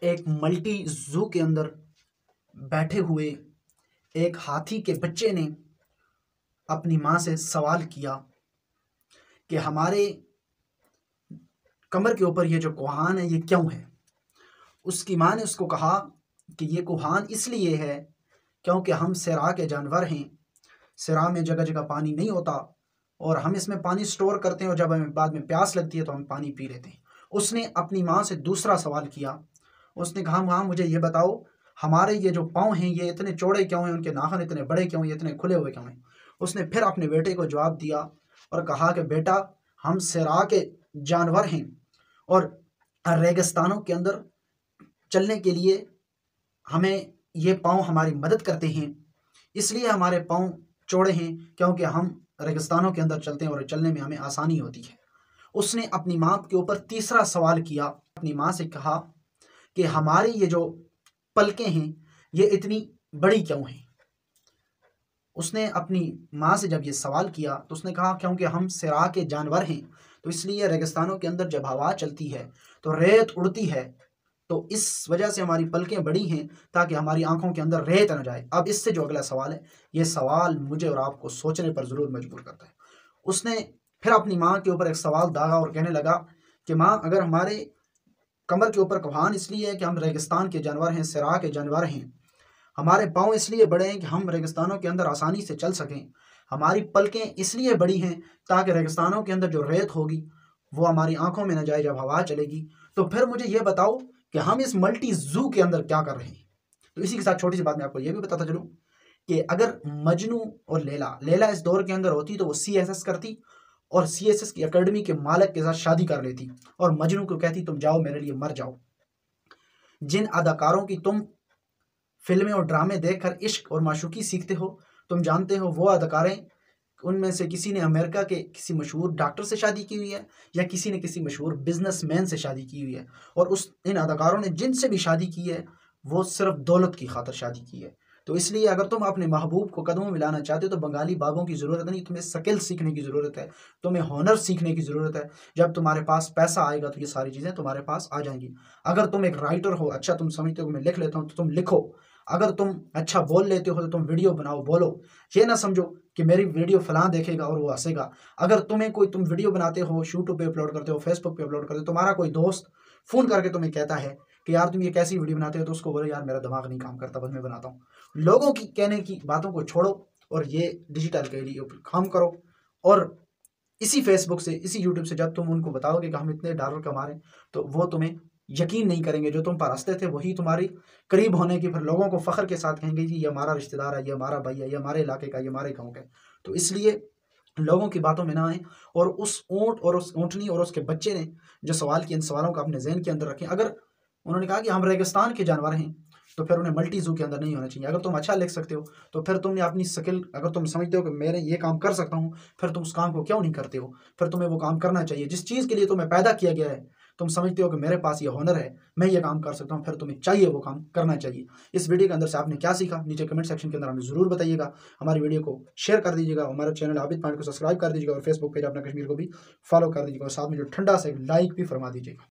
एक मल्टी जू के अंदर बैठे हुए एक हाथी के बच्चे ने अपनी माँ से सवाल किया कि हमारे कमर के ऊपर ये जो कोहान है ये क्यों है। उसकी माँ ने उसको कहा कि ये कोहान इसलिए है क्योंकि हम सिरा के जानवर हैं, सिरा में जगह जगह पानी नहीं होता और हम इसमें पानी स्टोर करते हैं और जब हमें बाद में प्यास लगती है तो हम पानी पी लेते हैं। उसने अपनी माँ से दूसरा सवाल किया। उसने कहा माँ मुझे ये बताओ हमारे ये जो पाँव हैं ये इतने चौड़े क्यों हैं, उनके नाखून इतने बड़े क्यों, ये इतने खुले हुए क्यों हैं। उसने फिर अपने बेटे को जवाब दिया और कहा कि बेटा हम सिरा के जानवर हैं और रेगिस्तानों के अंदर चलने के लिए हमें ये पाँव हमारी मदद करते हैं, इसलिए हमारे पाँव चौड़े हैं क्योंकि हम रेगिस्तानों के अंदर चलते हैं और चलने में हमें आसानी होती है। उसने अपनी माँ के ऊपर तीसरा सवाल किया। अपनी माँ से कहा कि हमारी ये जो पलकें हैं ये इतनी बड़ी क्यों हैं। उसने अपनी माँ से जब ये सवाल किया तो उसने कहा क्योंकि हम सिरा के जानवर हैं तो इसलिए रेगिस्तानों के अंदर जब हवा चलती है तो रेत उड़ती है, तो इस वजह से हमारी पलकें बड़ी हैं ताकि हमारी आंखों के अंदर रेत न जाए। अब इससे जो अगला सवाल है ये सवाल मुझे और आपको सोचने पर ज़रूर मजबूर करता है। उसने फिर अपनी माँ के ऊपर एक सवाल दागा और कहने लगा कि माँ अगर हमारे कमर के ऊपर कोहान इसलिए है कि हम रेगिस्तान के जानवर हैं, सिरा के जानवर हैं, हमारे पाँव इसलिए बड़े हैं कि हम रेगिस्तानों के अंदर आसानी से चल सकें, हमारी पलकें इसलिए बड़ी हैं ताकि रेगिस्तानों के अंदर जो रेत होगी वो हमारी आंखों में न जाए जब हवा चलेगी। तो फिर मुझे ये बताओ कि हम इस मल्टी जू के अंदर क्या कर रहे हैं। तो इसी के साथ छोटी सी बात मैं आपको ये भी बताता चलूँ कि अगर मजनू और लैला इस दौर के अंदर होती तो वो CSS करती और CSS की अकेडमी के मालिक के साथ शादी कर लेती और मजनू को कहती तुम जाओ मेरे लिए मर जाओ। जिन अदाकारों की तुम फिल्में और ड्रामे देखकर इश्क और माशूकी सीखते हो, तुम जानते हो वो अदाकारें उनमें से किसी ने अमेरिका के किसी मशहूर डॉक्टर से शादी की हुई है या किसी ने किसी मशहूर बिजनेसमैन से शादी की हुई है और इन अदाकारों ने जिनसे भी शादी की है वो सिर्फ दौलत की खातिर शादी की है। तो इसलिए अगर तुम अपने महबूब को कदमों में लाना चाहते हो तो बंगाली बागों की ज़रूरत नहीं, तुम्हें स्किल सीखने की ज़रूरत है, तुम्हें हॉनर सीखने की ज़रूरत है। जब तुम्हारे पास पैसा आएगा तो ये सारी चीज़ें तुम्हारे पास आ जाएंगी। अगर तुम एक राइटर हो, अच्छा तुम समझते हो कि मैं लिख लेता हूँ तो तुम लिखो। अगर तुम अच्छा बोल लेते हो तो तुम वीडियो बनाओ, बोलो। ये ना समझो कि मेरी वीडियो फलां देखेगा और वो हंसेगा। अगर तुम्हें कोई तुम वीडियो बनाते हो, यूट्यूब पे अपलोड करते हो, फेसबुक पे अपलोड करते हो, तुम्हारा कोई दोस्त फ़ोन करके तुम्हें कहता है कि यार तुम ये कैसी वीडियो बनाते हो, तो उसको बोलो यार मेरा दिमाग नहीं काम करता, बस मैं बनाता हूँ। लोगों की कहने की बातों को छोड़ो और ये डिजिटल के लिए काम करो। और इसी फेसबुक से, इसी यूट्यूब से जब तुम उनको बताओगे कि हम इतने डॉलर कमा रहे हैं तो वो तुम्हें यकीन नहीं करेंगे। जो तुम पर हंसते थे वही तुम्हारी करीब होने की फिर लोगों को फ़ख्र के साथ कहेंगे जी ये हमारा रिश्तेदार है, ये हमारा भाई है, ये हमारे इलाके का, ये हमारे गाँव का है। तो इसलिए लोगों की बातों में ना आए और उस ऊँट और उस ऊँटनी और उसके बच्चे ने जो सवाल किए इन सवालों को अपने जहन के अंदर रखें। अगर उन्होंने कहा कि हम रेगिस्तान के जानवर हैं तो फिर उन्हें मल्टी जू के अंदर नहीं होना चाहिए। अगर तुम अच्छा लिख सकते हो तो फिर तुमने अपनी स्किल, अगर तुम समझते हो कि मेरे ये काम कर सकता हूँ, फिर तुम उस काम को क्यों नहीं करते हो। फिर तुम्हें वो काम करना चाहिए जिस चीज़ के लिए तुम्हें पैदा किया गया है। तुम समझते हो कि मेरे पास ये हुनर है, मैं ये काम कर सकता हूँ, फिर तुम्हें चाहिए वो काम करना चाहिए। इस वीडियो के अंदर से आपने क्या सीखा नीचे कमेंट सेक्शन के अंदर हमें ज़रूर बताइएगा। हमारी वीडियो को शेयर कर दीजिएगा, हमारे चैनल आबिद पॉइंट को सब्सक्राइब कर दीजिएगा और फेसबुक पेज अपना कश्मीर को भी फॉलो कर दीजिएगा और साथ में जो ठंडा से लाइक भी फरमा दीजिएगा।